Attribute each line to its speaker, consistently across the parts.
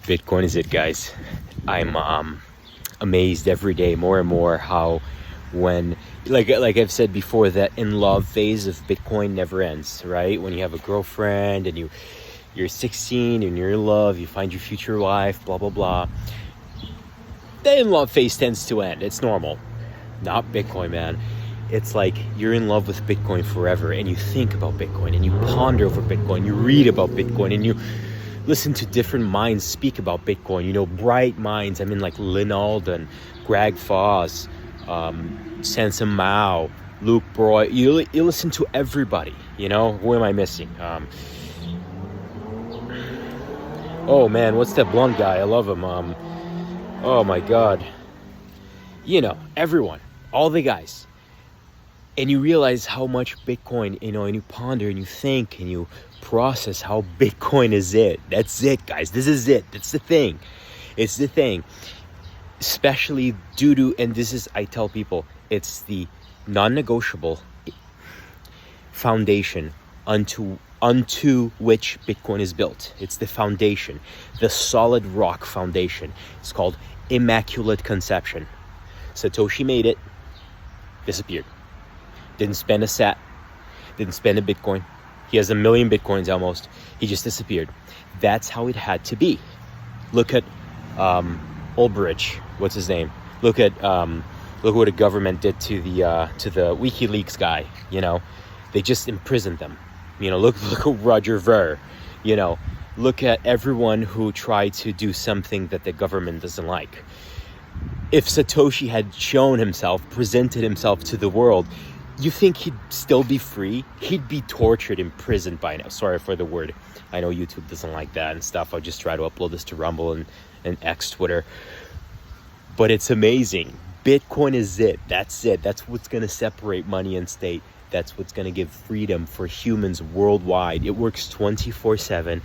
Speaker 1: Bitcoin is it, guys. I'm amazed every day more and more how when like I've said before, that in love phase of Bitcoin never ends, right? When you have a girlfriend and you're 16 and you're in love, you find your future wife, blah blah blah. The in love phase tends to end. It's normal. Not Bitcoin, man. It's like you're in love with Bitcoin forever, and you think about Bitcoin and you ponder over Bitcoin, you read about Bitcoin, and you listen to different minds speak about Bitcoin, bright minds. I mean, like Lynn Alden, Greg Foss, Sansa Mao, Luke Broy. You listen to everybody, Who am I missing? Oh man, what's that blonde guy? I love him. Oh my God. Everyone, all the guys. And you realize how much Bitcoin, and you ponder and you think and you process how Bitcoin is it. That's it, guys. This is it. That's the thing. It's the thing. Especially due to, and this is, I tell people, it's the non-negotiable foundation unto which Bitcoin is built. It's the foundation, the solid rock foundation. It's called Immaculate Conception. Satoshi made it, disappeared. Didn't spend a sat, didn't spend a Bitcoin. He has 1 million Bitcoins almost. He just disappeared. That's how it had to be. Look at Ulbricht. What's his name? Look what the government did to the WikiLeaks guy. They just imprisoned them. Look at Roger Ver. Look at everyone who tried to do something that the government doesn't like. If Satoshi had shown himself, presented himself to the world, you think he'd still be free? He'd be tortured, imprisoned by now. Sorry for the word. I know YouTube doesn't like that and stuff. I'll just try to upload this to Rumble and X Twitter. But it's amazing. Bitcoin is it. That's it. That's what's going to separate money and state. That's what's going to give freedom for humans worldwide. It works 24/7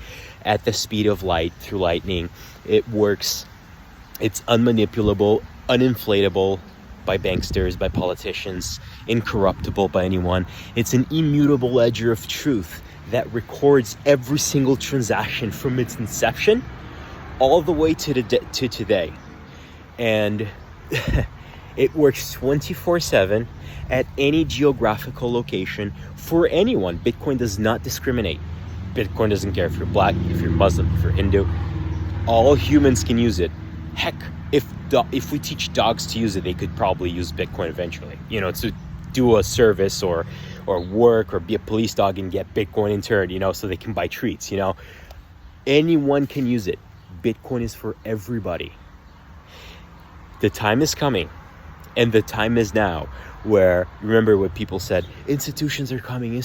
Speaker 1: at the speed of light through lightning. It works. It's unmanipulable, uninflatable by banksters, by politicians, incorruptible by anyone. It's an immutable ledger of truth that records every single transaction from its inception all the way to today. And it works 24/7 at any geographical location for anyone. Bitcoin does not discriminate. Bitcoin doesn't care if you're black, if you're Muslim, if you're Hindu. All humans can use it. Heck, if we teach dogs to use it, they could probably use Bitcoin eventually. To do a service or work or be a police dog and get Bitcoin in turn, so they can buy treats, Anyone can use it. Bitcoin is for everybody. The time is coming, and the time is now, where, remember what people said, institutions are coming.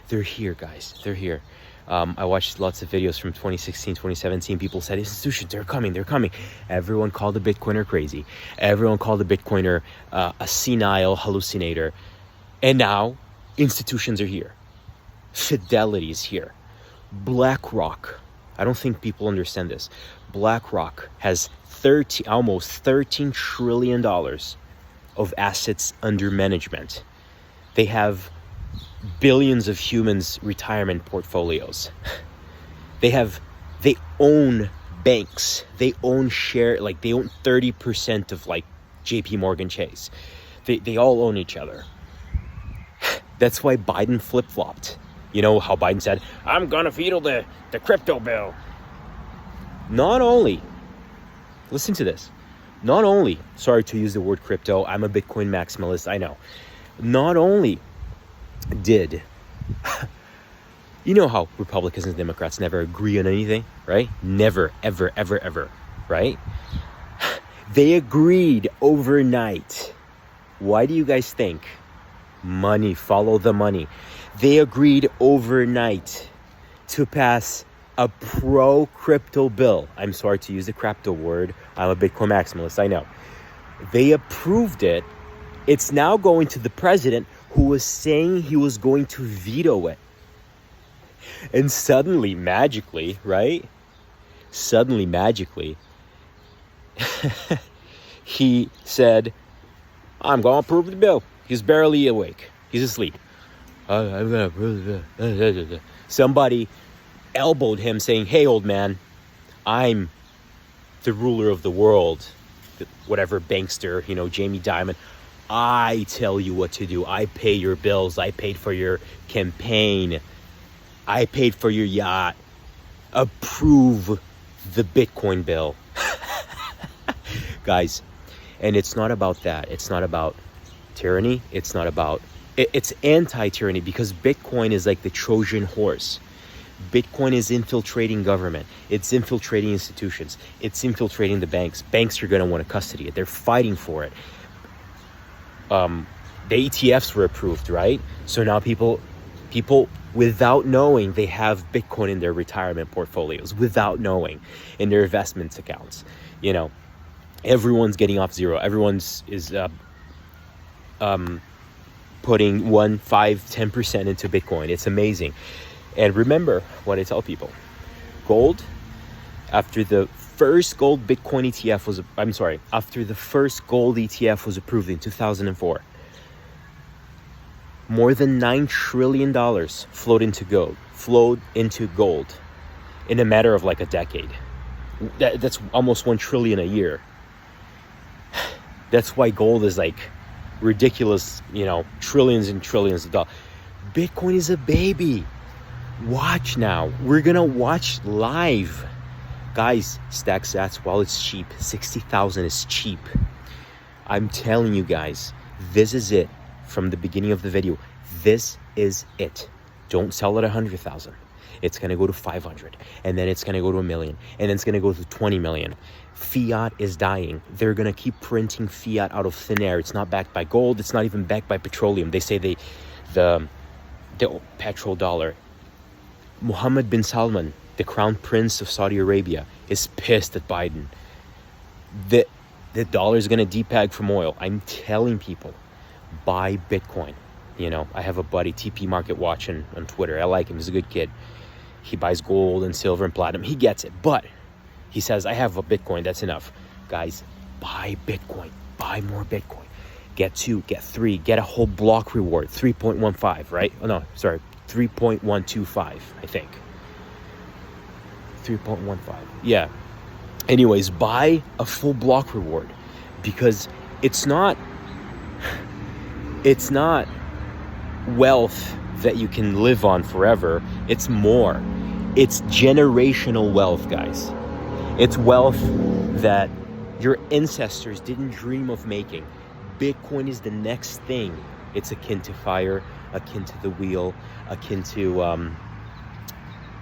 Speaker 1: They're here, guys. They're here. I watched lots of videos from 2016, 2017. People said, institutions, they're coming. Everyone called the Bitcoiner crazy. Everyone called the Bitcoiner a senile hallucinator. And now, institutions are here. Fidelity is here. BlackRock. I don't think people understand this. BlackRock has almost $13 trillion of assets under management. They have billions of humans' retirement portfolios. They own banks. They own they own 30% of JP Morgan Chase. They all own each other. That's why Biden flip-flopped. You know how Biden said, I'm gonna veto the crypto bill. Listen to this. Not only, sorry to use the word crypto, I'm a Bitcoin maximalist, I know. Not only did, you know how Republicans and Democrats never agree on anything, right? Never, ever, ever, ever, right? They agreed overnight. Why do you guys think? Money, follow the money. They agreed overnight to pass a pro-crypto bill. I'm sorry to use the crypto word. I'm a Bitcoin maximalist, I know. They approved it. It's now going to the president, who was saying he was going to veto it. And suddenly, magically, right? He said, I'm going to approve the bill. He's barely awake. He's asleep. I'm going to approve the bill. Somebody elbowed him saying, hey, old man, I'm the ruler of the world, whatever bankster, Jamie Dimon. I tell you what to do. I pay your bills. I paid for your campaign. I paid for your yacht. Approve the Bitcoin bill. Guys, and it's not about that. It's not about tyranny. It's not about... It's anti-tyranny, because Bitcoin is like the Trojan horse. Bitcoin is infiltrating government. It's infiltrating institutions. It's infiltrating the banks. Banks are going to want to custody it. They're fighting for it. The ETFs were approved, right? So now people without knowing, they have Bitcoin in their retirement portfolios, without knowing, in their investments accounts. Everyone's getting off zero. Everyone's is putting 1, 5, 10% into Bitcoin. It's amazing. And remember what I tell people. Gold, after the first gold Bitcoin ETF was, after the first gold ETF was approved in 2004, more than $9 trillion flowed into gold in a matter of like a decade. That's almost 1 trillion a year. That's why gold is like ridiculous, trillions and trillions of dollars. Bitcoin is a baby. Watch now. We're gonna watch live. Guys, stack sats while it's cheap. 60,000 is cheap. I'm telling you guys, this is it. From the beginning of the video, this is it. Don't sell at 100,000. It's gonna go to 500, and then it's gonna go to 1 million, and then it's gonna go to 20 million. Fiat is dying. They're gonna keep printing fiat out of thin air. It's not backed by gold. It's not even backed by petroleum. They say the petrodollar. Mohammed bin Salman, the crown prince of Saudi Arabia, is pissed at Biden. The dollar is gonna depeg from oil. I'm telling people, buy Bitcoin. I have a buddy, TP Market Watch, on Twitter. I like him. He's a good kid. He buys gold and silver and platinum. He gets it. But he says, I have a Bitcoin. That's enough. Guys, buy Bitcoin. Buy more Bitcoin. Get 2, get 3, get a whole block reward. 3.15, right? Oh, no, sorry. 3.125, I think. 3.15. Yeah. Anyways, buy a full block reward, because it's not wealth that you can live on forever. It's more. It's generational wealth, guys. It's wealth that your ancestors didn't dream of making. Bitcoin is the next thing. It's akin to fire, akin to the wheel, akin to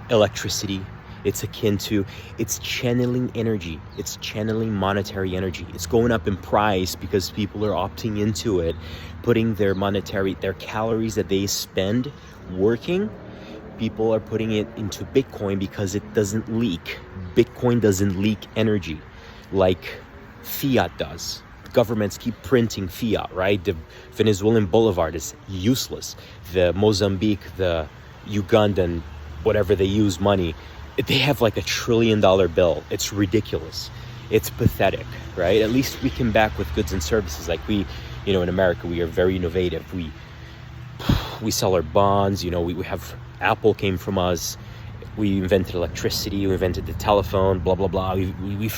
Speaker 1: electricity. It's channeling energy. It's channeling monetary energy. It's going up in price because people are opting into it, putting their calories that they spend working. People are putting it into Bitcoin because it doesn't leak. Bitcoin doesn't leak energy like fiat does. Governments keep printing fiat, right? The Venezuelan bolivar is useless. The Mozambique, the Ugandan, whatever they use money, they have like $1 trillion bill. It's ridiculous. It's pathetic, right? At least we come back with goods and services. Like we, in America, we are very innovative. We sell our bonds. We have Apple came from us. We invented electricity. We invented the telephone. Blah blah blah.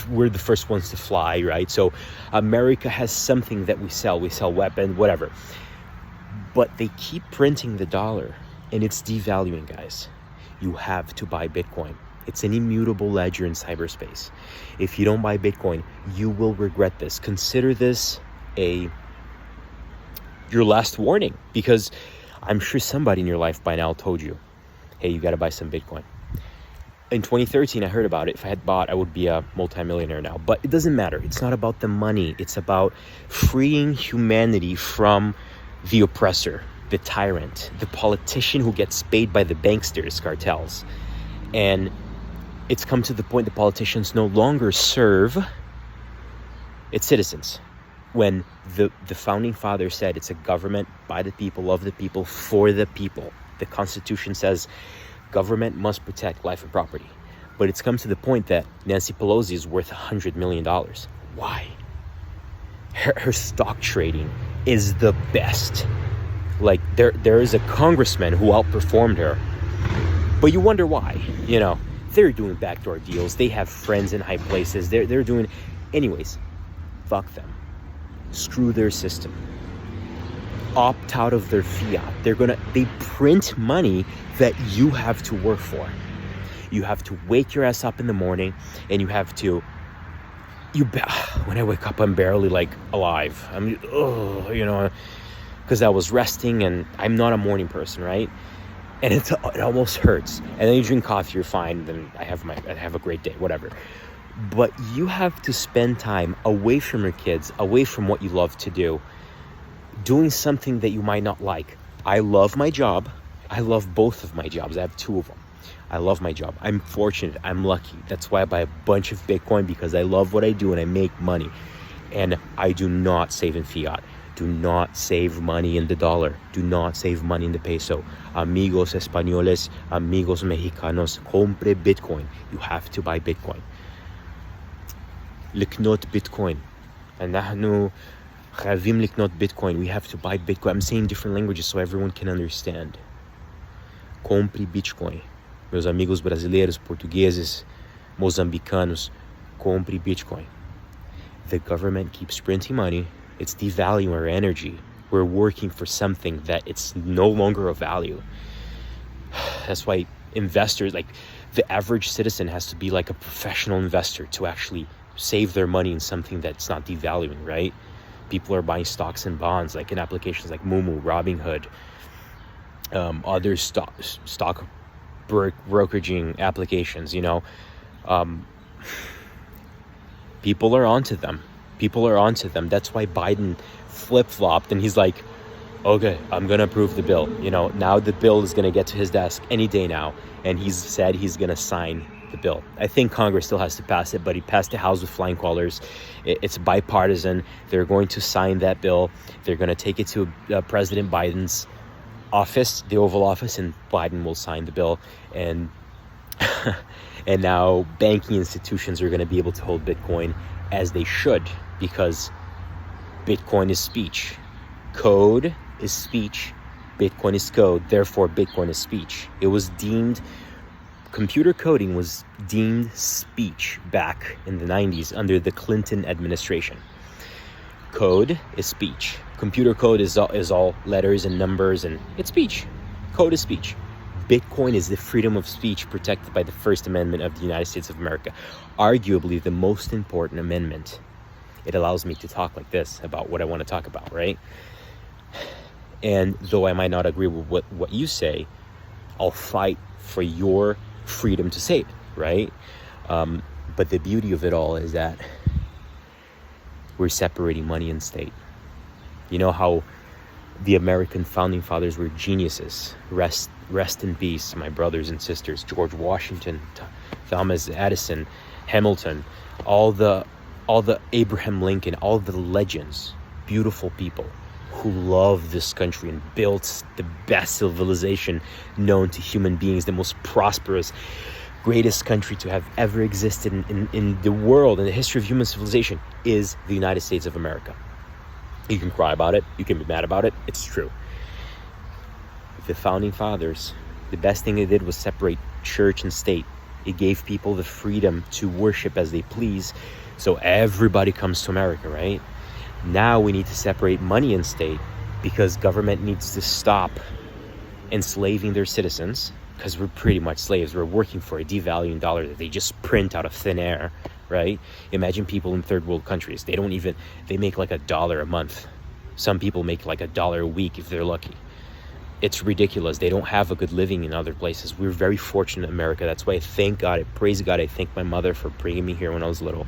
Speaker 1: We're the first ones to fly, right? So America has something that we sell. We sell weapons, whatever. But they keep printing the dollar, and it's devaluing, guys. You have to buy Bitcoin. It's an immutable ledger in cyberspace. If you don't buy Bitcoin, you will regret this. Consider this your last warning, because I'm sure somebody in your life by now told you, hey, you got to buy some Bitcoin. In 2013, I heard about it. If I had bought, I would be a multimillionaire now. But it doesn't matter. It's not about the money. It's about freeing humanity from the oppressor, the tyrant, the politician who gets paid by the banksters, cartels. And it's come to the point that politicians no longer serve its citizens. When the founding father said it's a government by the people, of the people, for the people. The Constitution says government must protect life and property. But it's come to the point that Nancy Pelosi is worth $100 million. Why? Her stock trading is the best. Like there is a congressman who outperformed her. But you wonder why, They're doing backdoor deals. They have friends in high places. They're doing... Anyways, fuck them. Screw their system. Opt out of their fiat. They print money that you have to work for. You have to wake your ass up in the morning, and you have to... When I wake up, I'm barely like alive. Because I was resting, and I'm not a morning person, right? And it almost hurts. And then you drink coffee, you're fine. Then I have a great day, whatever. But you have to spend time away from your kids, away from what you love to do, doing something that you might not like. I love my job. I love both of my jobs. I have two of them. I love my job. I'm fortunate. I'm lucky. That's why I buy a bunch of Bitcoin, because I love what I do and I make money. And I do not save in fiat. Do not save money in the dollar. Do not save money in the peso. Amigos españoles, amigos mexicanos, compre Bitcoin. You have to buy Bitcoin. לקנות Bitcoin. אנחנו חייבים לקנות Bitcoin. We have to buy Bitcoin. I'm saying different languages so everyone can understand. Compre Bitcoin. Meus amigos brasileiros, portugueses, mozambicanos, compre Bitcoin. The government keeps printing money. It's devaluing our energy. We're working for something that it's no longer of value. That's why investors, like the average citizen, has to be like a professional investor to actually save their money in something that's not devaluing, right? People are buying stocks and bonds, like in applications like Moomoo, Robinhood, other stock brokeraging applications, people are onto them. That's why Biden flip-flopped, and he's like, okay, I'm going to approve the bill. Now the bill is going to get to his desk any day now, and he's said he's going to sign the bill. I think Congress still has to pass it, but he passed the House with flying colors. It's bipartisan. They're going to sign that bill. They're going to take it to President Biden's office, the Oval Office, and Biden will sign the bill. And and now banking institutions are going to be able to hold Bitcoin as they should, because Bitcoin is speech. Code is speech. Bitcoin is code. Therefore, Bitcoin is speech. Computer coding was deemed speech back in the 90s under the Clinton administration. Code is speech. Computer code is all letters and numbers, and it's speech. Code is speech. Bitcoin is the freedom of speech protected by the First Amendment of the United States of America. Arguably the most important amendment. It allows me to talk like this about what I want to talk about, right? And though I might not agree with what you say, I'll fight for your freedom to say it, right? But the beauty of it all is that we're separating money and state. You know how the American founding fathers were geniuses. Rest in peace, my brothers and sisters. George Washington, Thomas Edison, Hamilton, all the Abraham Lincoln, all the legends, beautiful people who loved this country and built the best civilization known to human beings, the most prosperous, greatest country to have ever existed in the world, in the history of human civilization, is the United States of America. You can cry about it, you can be mad about it, it's true. The founding fathers, the best thing they did was separate church and state. It gave people the freedom to worship as they please, so everybody comes to America, right? Now we need to separate money and state, because government needs to stop enslaving their citizens, because we're pretty much slaves. We're working for a devaluing dollar that they just print out of thin air, right? Imagine people in third world countries. They make like $1 a month. Some people make like $1 a week if they're lucky. It's ridiculous. They don't have a good living in other places. We're very fortunate in America. That's why I thank God, I praise God, I thank my mother for bringing me here when I was little.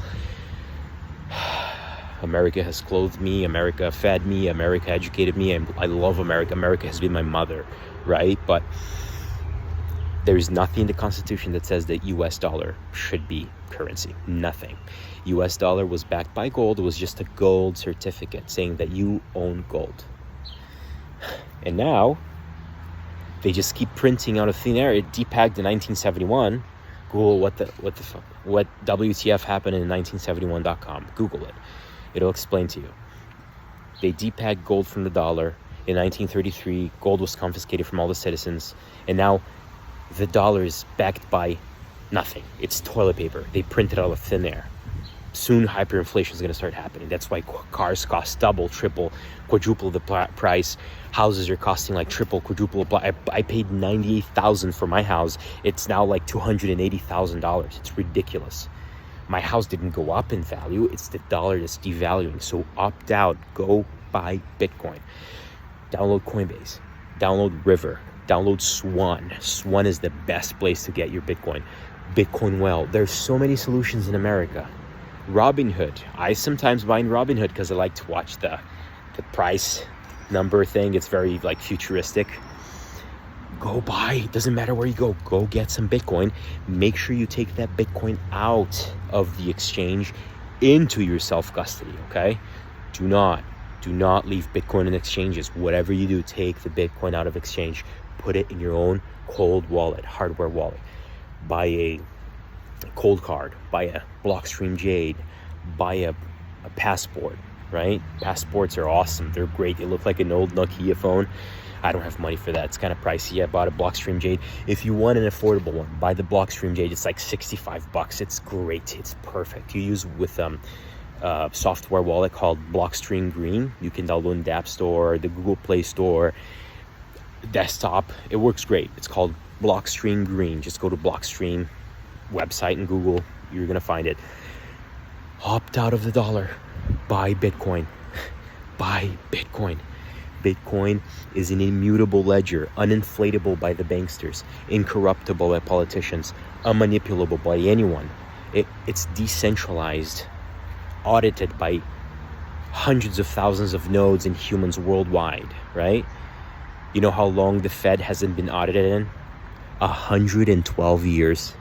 Speaker 1: America has clothed me, America fed me, America educated me, and I love America. America has been my mother, right? But there's nothing in the Constitution that says that US dollar should be currency. Nothing. US dollar was backed by gold. It was just a gold certificate saying that you own gold. And now they just keep printing out of thin air. It depegged in 1971. Google what WTF happened in 1971.com. Google it. It'll explain to you. They depegged gold from the dollar in 1933. Gold was confiscated from all the citizens, and now the dollar is backed by Nothing. It's toilet paper. They print it out of thin air. Soon hyperinflation is going to start happening. That's why cars cost double, triple, quadruple the price. Houses are costing like triple, quadruple. I paid $98,000 for my house. It's now like $280,000. It's ridiculous. My house didn't go up in value. It's the dollar that's devaluing. So opt out. Go buy Bitcoin. Download Coinbase. Download River. Download Swan. Swan is the best place to get your Bitcoin. Bitcoin Well. There's so many solutions in America. Robinhood. I sometimes buy in Robinhood because I like to watch the price number thing. It's very like futuristic. Go buy. It doesn't matter where you go. Go get some Bitcoin. Make sure you take that Bitcoin out of the exchange into your self-custody, okay? Do not leave Bitcoin in exchanges. Whatever you do, take the Bitcoin out of exchange. Put it in your own cold wallet, hardware wallet. Buy a cold card, buy a Blockstream Jade, buy a passport, right? Passports are awesome. They're great. They look like an old Nokia phone. I don't have money for that. It's kind of pricey. I bought a Blockstream Jade. If you want an affordable one, buy the Blockstream Jade. It's like $65. It's great. It's perfect. You use with software wallet called Blockstream Green. You can download in the App Store, the Google Play Store, desktop. It works great. It's called Blockstream Green. Just go to Blockstream website in Google. You're gonna find it. Opt out of the dollar. Buy Bitcoin. Buy Bitcoin. Bitcoin is an immutable ledger, uninflatable by the banksters, incorruptible by politicians, unmanipulable by anyone. It's decentralized, audited by hundreds of thousands of nodes and humans worldwide, right? You know how long the Fed hasn't been audited in? 112 years.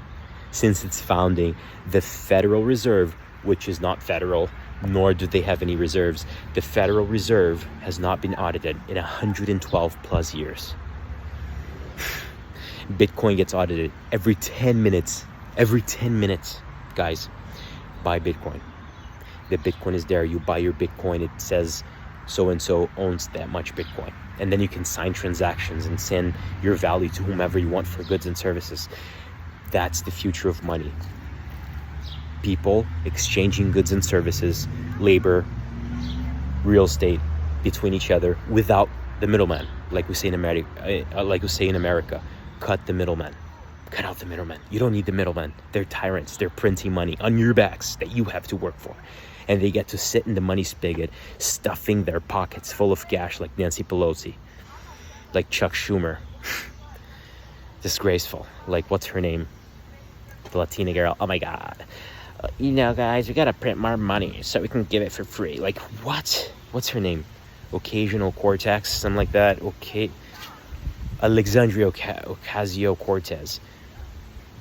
Speaker 1: Since its founding, the Federal Reserve, which is not federal, nor do they have any reserves, the Federal Reserve has not been audited in 112 plus years. Bitcoin gets audited every 10 minutes. Every 10 minutes, guys. Buy Bitcoin. The Bitcoin is there. You buy your Bitcoin. It says so-and-so owns that much Bitcoin. And then you can sign transactions and send your value to whomever you want for goods and services. That's the future of money. People exchanging goods and services, labor, real estate between each other without the middleman. Like we say in America, cut the middleman. Cut out the middleman. You don't need the middleman. They're tyrants. They're printing money on your backs that you have to work for. And they get to sit in the money spigot, stuffing their pockets full of cash like Nancy Pelosi, like Chuck Schumer. Disgraceful. Like, what's her name? The Latina girl. Oh my God. Guys, we gotta print more money so we can give it for free. Like, what? What's her name? Occasional Cortex, something like that. Okay. Alexandria Ocasio-Cortez.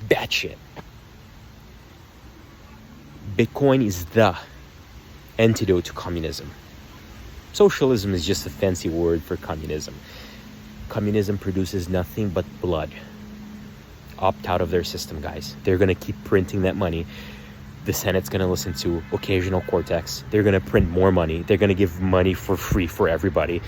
Speaker 1: Batshit. Bitcoin is the antidote to communism. Socialism is just a fancy word for communism. Communism produces nothing but blood. Opt out of their system, guys. They're going to keep printing that money. The Senate's going to listen to Occasional Cortex. They're going to print more money. They're going to give money for free for everybody.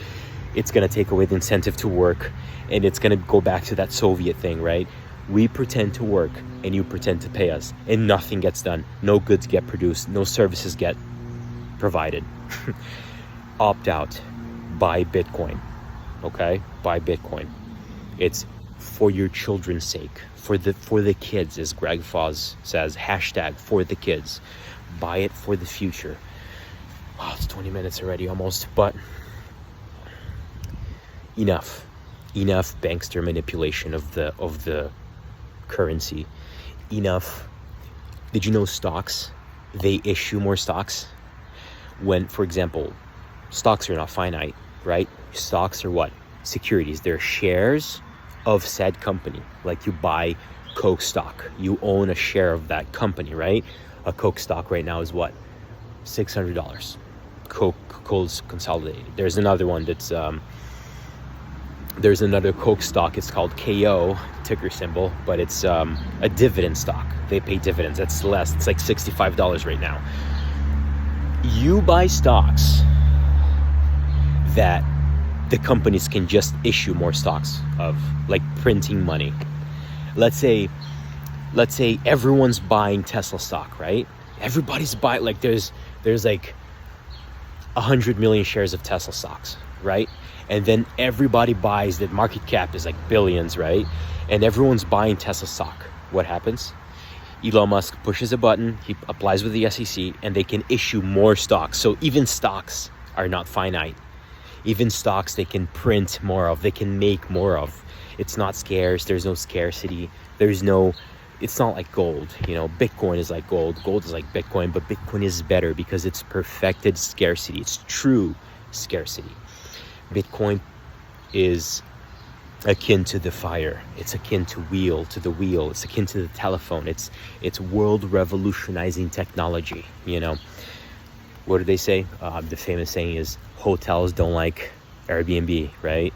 Speaker 1: It's going to take away the incentive to work. And it's going to go back to that Soviet thing, right? We pretend to work and you pretend to pay us. And nothing gets done. No goods get produced. No services get provided. Opt out. Buy Bitcoin. Okay? Buy Bitcoin. It's for your children's sake. For the kids, as Greg Foz says, hashtag for the kids. Buy it for the future. Wow, it's 20 minutes already almost, but enough bankster manipulation of the currency. Enough. Did you know stocks? They issue more stocks. When, for example, stocks are not finite, right? Stocks are what? Securities. They're shares of said company. Like you buy Coke stock, you own a share of that company, right? A Coke stock right now is what? $600. Coca-Cola's consolidated. There's another one that's there's another Coke stock. It's called KO, ticker symbol, but it's a dividend stock. They pay dividends. That's less. It's like $65 right now. You buy stocks that the companies can just issue more stocks of, like printing money. Let's say let's say everyone's buying Tesla stock, right? Everybody's buying, like there's like 100 million shares of Tesla stocks, right? And then everybody buys, the market cap is like billions, right? And everyone's buying Tesla stock. What happens? Elon Musk pushes a button, he applies with the SEC, and they can issue more stocks. So even stocks are not finite. Even stocks they can print more of, they can make more of. It's not scarce, there's no scarcity, it's not like gold. Bitcoin is like gold is like Bitcoin, but Bitcoin is better because it's perfected scarcity. It's true scarcity. Bitcoin is akin to the fire. It's akin to the wheel. It's akin to the telephone. It's world revolutionizing technology. What do they say? The famous saying is, hotels don't like Airbnb, right?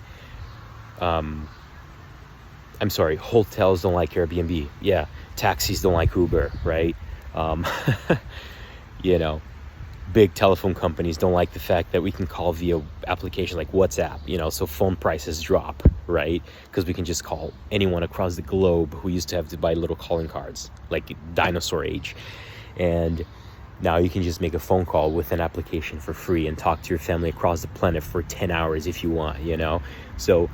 Speaker 1: I'm sorry, hotels don't like Airbnb. Yeah, taxis don't like Uber, right? Big telephone companies don't like the fact that we can call via applications like WhatsApp, so phone prices drop, right? Because we can just call anyone across the globe who used to have to buy little calling cards, like dinosaur age. And now you can just make a phone call with an application for free and talk to your family across the planet for 10 hours if you want, So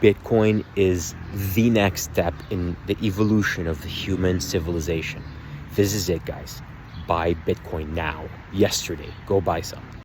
Speaker 1: Bitcoin is the next step in the evolution of the human civilization. This is it, guys. Buy Bitcoin now. Yesterday. Go buy some.